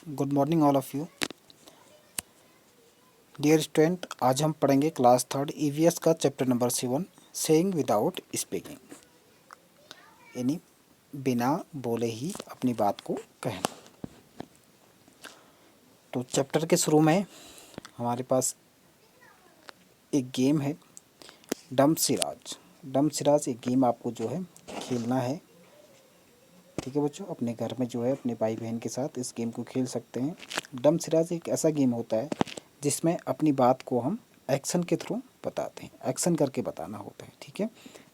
Good morning all of you. Dear student, आज हम पढ़ेंगे क्लास थर्ड ईवीएस का chapter number 7, saying without speaking, यानी बिना बोले ही अपनी बात को कहना। तो चैप्टर के शुरू में हमारे पास एक गेम है, डम सिराज। डम सिराज एक गेम आपको जो है खेलना है। ठीक है बच्चों, अपने घर में जो है अपने भाई बहन के साथ इस गेम को खेल सकते हैं। डम सिराज एक ऐसा गेम होता है जिसमें अपनी बात को हम एक्शन के थ्रू बताते हैं, एक्शन करके बताना होता है। ठीक है,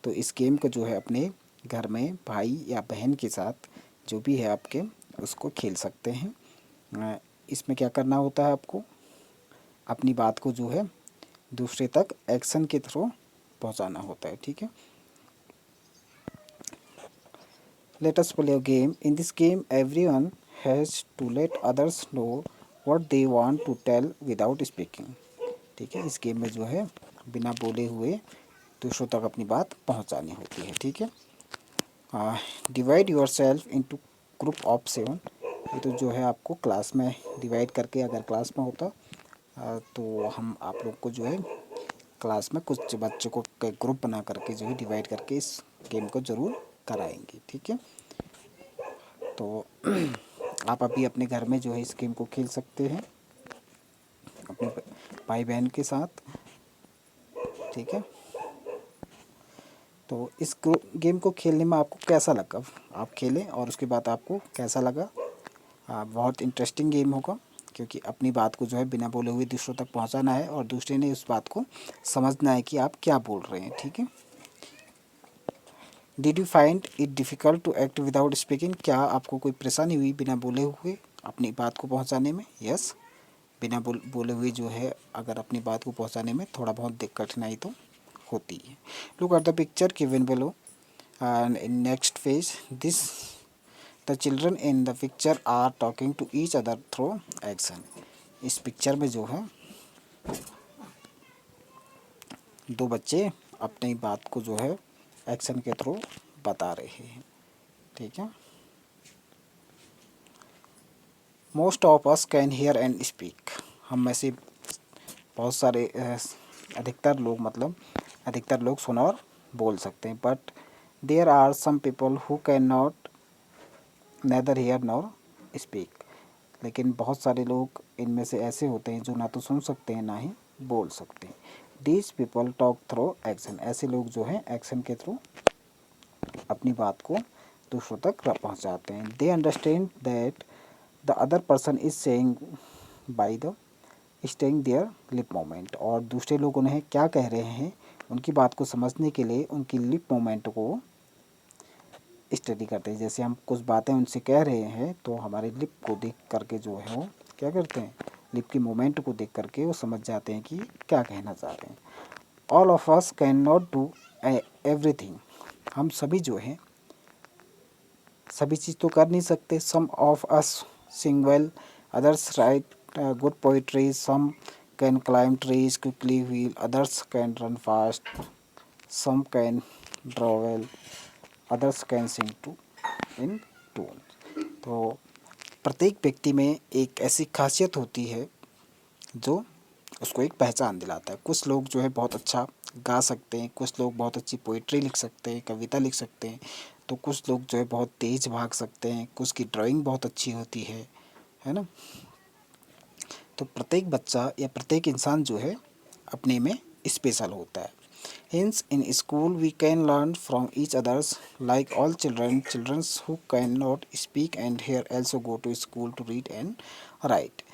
तो इस गेम को जो है अपने घर में भाई या बहन के साथ जो भी है आपके, उसको खेल सकते हैं। इसमें क्या करना होता है, आपको अपनी बात को जो है दूसरे तक एक्शन के थ्रू पहुंचाना होता है। ठीक है, let us play a game. In this game, everyone has to let others know what they want to tell without speaking. ठीक है, इस गेम में जो है बिना बोले हुए दूसरों तक अपनी बात पहुंचानी होती है। ठीक है, divide your self into group of 7। ये तो जो है आपको क्लास में डिवाइड करके, अगर क्लास में होता तो हम आप लोग को जो है क्लास में कुछ बच्चों को ग्रुप बना करके जो है डिवाइड करके इस गेम को ज़रूर कराएंगे। ठीक है, तो आप अभी अपने घर में जो है इस गेम को खेल सकते हैं अपने भाई बहन के साथ। ठीक है, तो इस गेम को खेलने में आपको कैसा लगा, आप खेलें और उसके बाद आपको कैसा लगा। बहुत इंटरेस्टिंग गेम होगा, क्योंकि अपनी बात को जो है बिना बोले हुए दूसरों तक पहुंचाना है और दूसरे ने उस बात को समझना है कि आप क्या बोल रहे हैं। ठीक है, did you find it difficult to act without speaking? क्या आपको कोई परेशानी हुई बिना बोले हुए अपनी बात को पहुंचाने में? यस, बिना बोले हुए जो है अगर अपनी बात को पहुंचाने में थोड़ा बहुत कठिनाई तो होती है। Look at the picture given below and in next page this the children in the picture are talking to each other through action. इस पिक्चर में जो है दो बच्चे अपनी बात को जो है एक्शन के थ्रू बता रहे हैं। ठीक है, most of us can hear and speak. हम में से बहुत सारे अधिकतर लोग सुन और बोल सकते हैं। But there are some people who can not neither hear nor speak. लेकिन बहुत सारे लोग इनमें से ऐसे होते हैं जो ना तो सुन सकते हैं ना ही बोल सकते हैं। These people talk through action. ऐसे लोग जो हैं एक्शन के थ्रू अपनी बात को दूसरों तक पहुंचाते हैं। They understand that the other person is saying by the staying there lip moment. और दूसरे लोग उन्हें क्या कह रहे हैं, उनकी बात को समझने के लिए उनकी लिप मोमेंट को स्टडी करते हैं। जैसे हम कुछ बातें उनसे कह रहे हैं तो हमारे लिप को देख करके जो है वो क्या करते हैं, लिप की मोमेंट को देख करके वो समझ जाते हैं कि क्या कहना चाह रहे हैं। All of us can not do everything. हम सभी जो हैं सभी चीज़ तो कर नहीं सकते। Some of us sing well, others write good poetry, some can climb trees quickly while, others can run fast, some can draw well, others can sing too in tune. तो प्रत्येक व्यक्ति में एक ऐसी खासियत होती है जो उसको एक पहचान दिलाता है। कुछ लोग जो है बहुत अच्छा गा सकते हैं, कुछ लोग बहुत अच्छी पोइट्री लिख सकते हैं, कविता लिख सकते हैं, तो कुछ लोग जो है बहुत तेज़ भाग सकते हैं, कुछ की ड्राइंग बहुत अच्छी होती है ना। तो प्रत्येक बच्चा या प्रत्येक इंसान जो है अपने में स्पेशल होता है। Hence, in school we can learn from each others. Like all children who cannot speak and hear also go to school to read and write.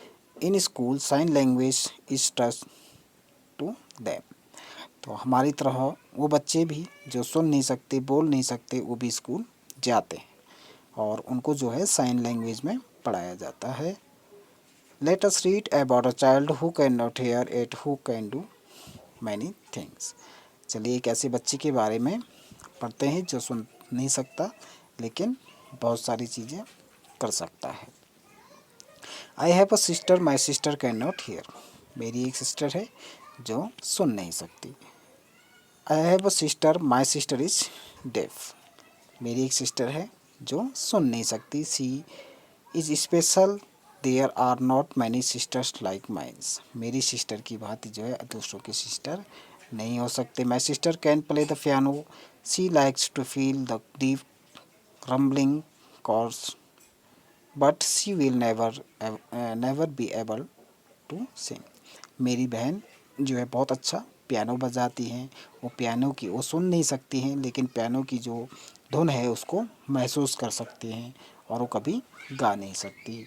In school, sign language is taught to them. तो हमारी तरह वो बच्चे भी जो सुन नहीं सकते, बोल नहीं सकते, वो भी स्कूल जाते हैं और उनको जो है साइन लैंग्वेज में पढ़ाया जाता है। Let us read about a child who cannot hear yet who can do many things. चलिए एक ऐसे बच्चे के बारे में पढ़ते हैं जो सुन नहीं सकता लेकिन बहुत सारी चीज़ें कर सकता है। I have a sister, my sister can not hear. मेरी एक सिस्टर है जो सुन नहीं सकती। I have a sister, my sister is deaf. मेरी एक सिस्टर है जो सुन नहीं सकती। She is special there are not many sisters like mines, मेरी सिस्टर की भांति जो है दूसरों की सिस्टर नहीं हो सकते। My sister can play the piano, she likes to feel the deep rumbling chords, but she will never be able to sing. मेरी बहन जो है बहुत अच्छा पियानो बजाती हैं, वो पियानो की वो सुन नहीं सकती हैं, लेकिन पियानो की जो धुन है उसको महसूस कर सकती हैं, और वो कभी गा नहीं सकती।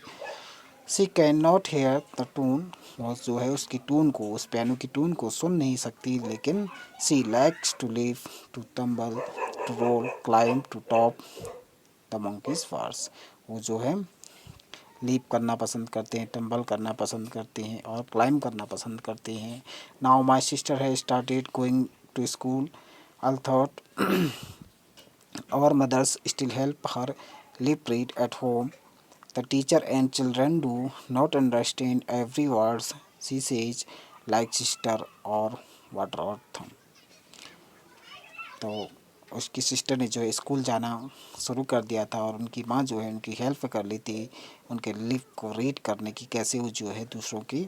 She can not hear the tune, वो जो है उसकी टून को, उस पियानो की टून को सुन नहीं सकती, लेकिन she likes to live, to tumble, to roll, climb, to top the monkeys bars. वो जो है लीप करना पसंद करते हैं, टम्बल करना पसंद करते हैं, और क्लाइंब करना पसंद करते हैं। Now my sister has started going to school, I thought our mothers still help her lip read at home. The teacher and children do not understand every word she says, like sister or what earth. तो उसकी sister ने जो है school जाना शुरू कर दिया था, और उनकी माँ जो है उनकी हेल्प कर ली थी उनके लिप को रीड करने की, कैसे वो जो है दूसरों की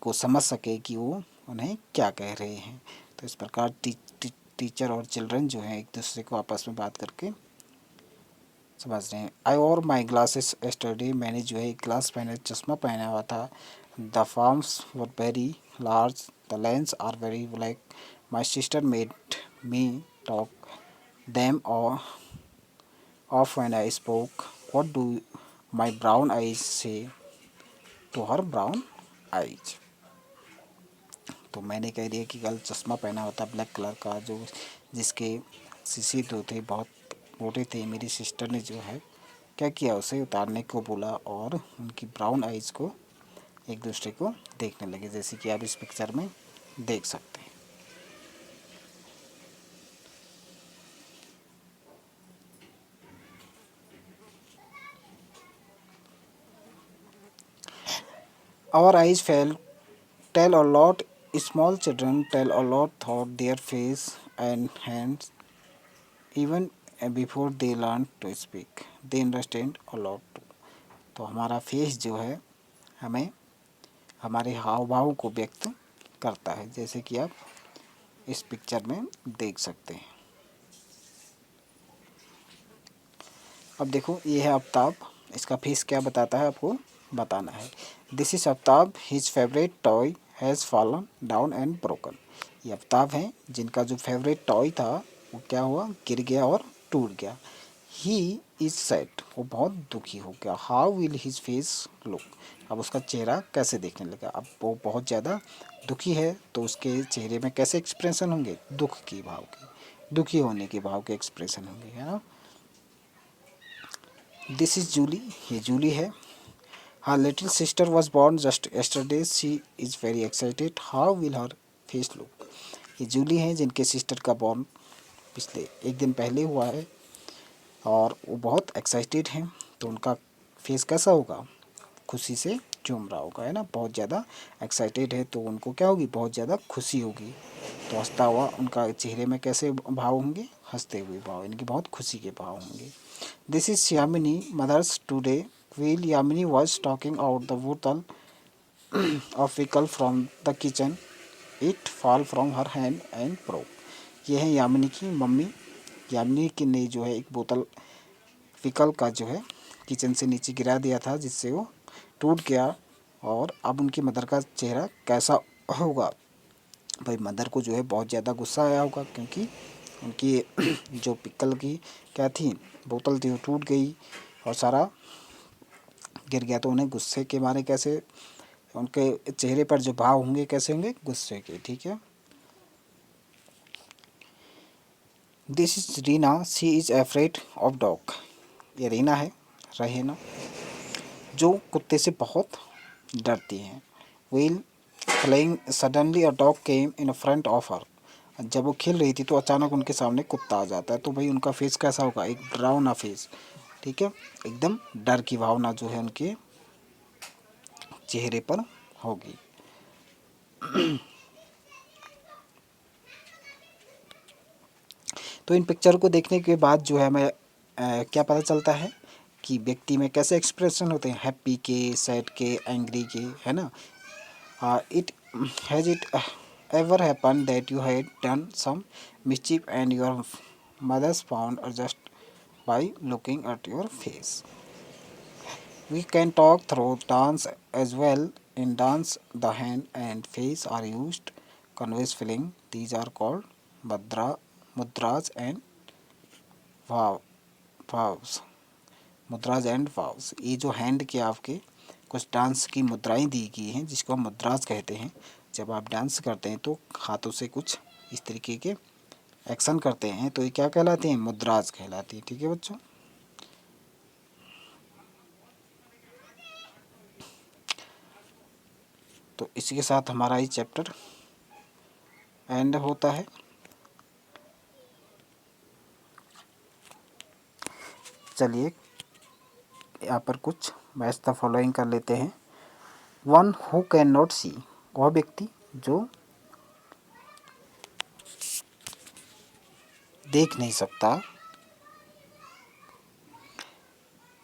को समझ सके कि वो उन्हें क्या कह रहे हैं। तो इस प्रकार टीचर और चिल्ड्रन जो हैं एक दूसरे को आपस में बात करके समझ रहे हैं। आई और माई ग्लासेस एस्टरडे, मैंने जो है ग्लास पहने चश्मा पहना हुआ था। The frames were very large, the lens are very black, my sister made me talk them off when I spoke. What do my brown eyes say to her brown eyes? तो मैंने कह दिया कि कल चश्मा पहना होता ब्लैक कलर का, जो जिसके शीशे जो थे बहुत मोटे थे। मेरी सिस्टर ने जो है क्या किया, उसे उतारने को बोला, और उनकी ब्राउन आइज़ को एक दूसरे को देखने लगे, जैसे कि आप इस पिक्चर में देख सकते हैं। Our eyes tell a lot. Small children tell a lot thought their face and hands, even before they learn to speak. They understand a lot too. तो हमारा फेस जो है हमें हमारे हाव भाव को व्यक्त करता है, जैसे कि आप इस पिक्चर में देख सकते हैं। अब देखो ये है आफ्ताब, इसका फेस क्या बताता है आपको बताना है। This is Aftab, his favourite toy has fallen down and broken. ये आफ्ताब हैं जिनका जो फेवरेट टॉय था वो क्या हुआ, गिर गया और टूट गया। ही इज सैड, वो बहुत दुखी हो गया। How will his face look, अब उसका चेहरा कैसे देखने लगा। अब वो बहुत ज़्यादा दुखी है तो उसके चेहरे में कैसे एक्सप्रेशन होंगे, दुख की भाव के, दुखी होने के भाव के एक्सप्रेशन होंगे, है ना। दिस इज़ जूली, ये जूली है। Her little sister was born just yesterday, she is very excited, how will her face look. ये जूली हैं जिनके सिस्टर का बॉर्न पिछले एक दिन पहले हुआ है, और वो बहुत एक्साइटेड हैं, तो उनका फेस कैसा होगा, खुशी से झूम रहा होगा, है ना। बहुत ज़्यादा एक्साइटेड है तो उनको क्या होगी, बहुत ज़्यादा खुशी होगी। तो हंसता हुआ उनका चेहरे में कैसे भाव होंगे, हंसते हुए भाव, इनकी बहुत खुशी के भाव होंगे। This is Yamini mothers today, while Yamini was talking out the बोतल of vinegar from the kitchen, it fall from her hand and broke. ये है यामिनी की मम्मी। यामिनी की ने जो है एक बोतल विकल का जो है किचन से नीचे गिरा दिया था, जिससे वो टूट गया। और अब उनकी मदर का चेहरा कैसा होगा, भाई मदर को जो है बहुत ज़्यादा गुस्सा आया होगा, क्योंकि उनकी जो पिकल की क्या थी बोतल थी वो टूट गई और सारा गिर गया। तो उन्हें गुस्से के मारे कैसे, उनके चेहरे पर जो भाव होंगे कैसे होंगे, गुस्से के, ठीक है। This is Reena, she is afraid of dog. ये रीना है, रहेना, जो कुत्ते से बहुत डरती हैं। Wheel playing suddenly a dog came in front of her, जब वो खेल रही थी तो अचानक उनके सामने कुत्ता आ जाता है। तो भाई उनका फेस कैसा होगा, एक डरावना फेस, ठीक है, एकदम डर की भावना जो है उनके चेहरे पर होगी। तो इन पिक्चर को देखने के बाद जो है हमें क्या पता चलता है कि व्यक्ति में कैसे एक्सप्रेशन होते हैं, हैप्पी के, सैड के, एंग्री के, है ना। It has it ever happen that you had done some mischief and your mothers found just by looking at your face. We can talk through dance as well. In dance, the hand and face are used conveys feeling. These are called mudras and vows. Mudras and vows, ये जो hand के आपके कुछ dance की मुद्राएं दी गई हैं जिसको हम मुद्राज कहते हैं। जब आप डांस करते हैं तो हाथों से कुछ इस तरीके के एक्शन करते हैं तो ये क्या कहलाती हैं, मुद्राज कहलाती है। ठीक है बच्चों। तो इसी के साथ हमारा ये चैप्टर एंड होता है। चलिए यहाँ पर कुछ मैच द फॉलोइंग कर लेते हैं। वन हु कैन नॉट सी, वह व्यक्ति जो देख नहीं सकता,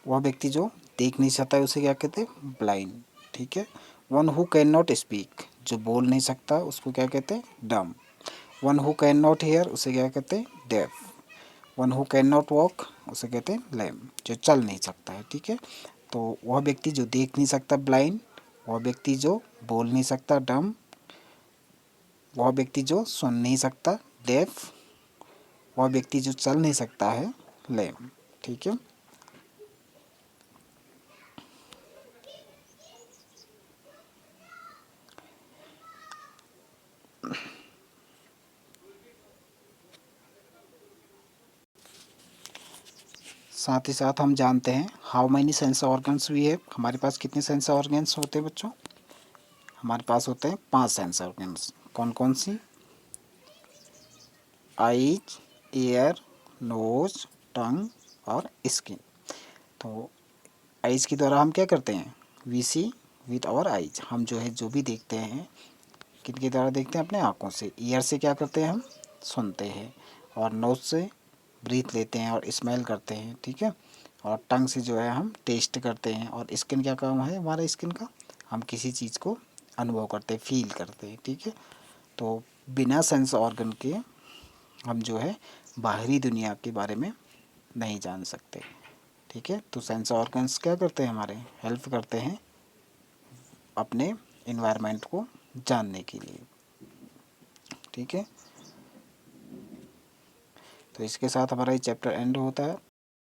वह व्यक्ति जो देख नहीं सकता है उसे क्या कहते हैं, ब्लाइंड। ठीक है। One who can not speak, जो बोल नहीं सकता उसको क्या कहते हैं, dumb. One who can not hear, उसे क्या कहते हैं, deaf. One who can not walk, उसे कहते हैं लेम, जो चल नहीं सकता है। ठीक है। तो वह व्यक्ति जो देख नहीं सकता, ब्लाइंड। वह व्यक्ति जो बोल नहीं सकता, डम। वह व्यक्ति जो सुन नहीं सकता, डेफ। वह व्यक्ति जो चल नहीं सकता है, लेम। ठीक है। साथ ही साथ हम जानते हैं how many sense organs we have, हमारे पास कितने सेंस ऑर्गन्स होते हैं बच्चों। हमारे पास होते हैं 5 सेंस ऑर्गन्स। कौन कौन सी, आईज, ईयर, नोज, टंग और स्किन। तो आइज़ के द्वारा हम क्या करते हैं, we see with our eyes, हम जो है जो भी देखते हैं किनके द्वारा देखते हैं, अपने आँखों से। ईयर से क्या करते हैं, हम सुनते हैं। और नोज से ब्रीथ लेते हैं और स्मेल करते हैं। ठीक है। और टंग से जो है हम टेस्ट करते हैं। और स्किन क्या काम है हमारा स्किन का, हम किसी चीज़ को अनुभव करते हैं, फील करते हैं। ठीक है। तो बिना सेंस ऑर्गन के हम जो है बाहरी दुनिया के बारे में नहीं जान सकते। ठीक है। तो सेंस ऑर्गन्स क्या करते हैं, हमारे हेल्प करते हैं अपने इन्वायरमेंट को जानने के लिए। ठीक है। तो इसके साथ हमारा ये चैप्टर एंड होता है।